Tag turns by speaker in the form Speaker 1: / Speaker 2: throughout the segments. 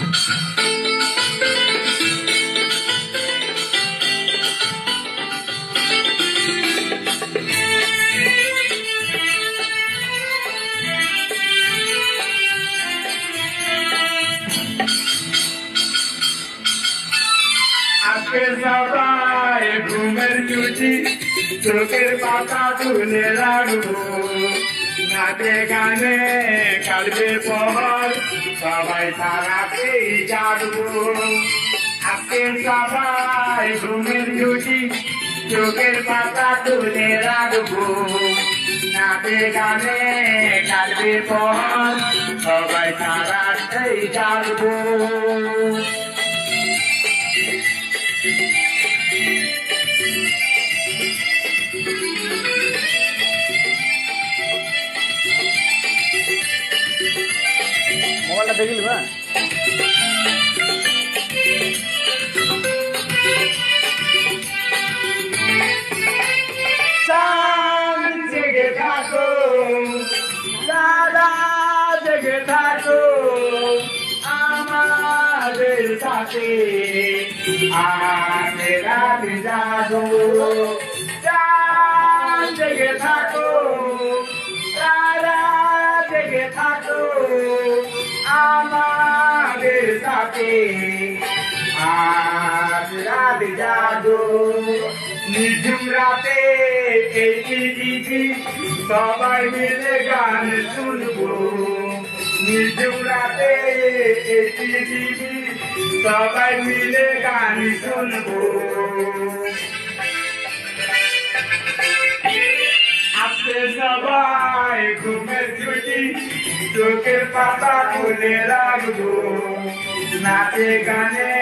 Speaker 1: আজকে সবাই ঘুমের ছুটি চোখের পাতা তুলে রাখবো নাচে গানে কালবে পর সবাই সারাতেই জাগবো আজকে সবাই ঘুমের ছুটি চোখের পাতা তুলে রাখবো নাচে গানে কালবে পর সবাই সারাতেই জাগবো
Speaker 2: মোবাইলটা দেখিল বা
Speaker 1: চাঁদ জেগে থাকো দাদা জেগে থাকো আমাদের সাথে আগে রাত জাগো চাঁদ জেগে থাকো দাদা জেগে থাকো আমাদের সাথে আজ রাত জাগো নিঝুম রাতে এই দিদি সবাই মিলে গান শুনবো নিঝুম রাতে এই দিদি সবাই মিলে গান শুনবো আজকে সবাই ঘুমের ছুটি চোখের পাতা খুলে রাখবো নাচে গানে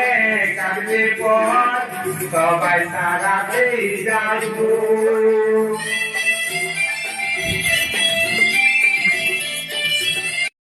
Speaker 1: কাটবে পথ সবাই সারাতেই জাগবো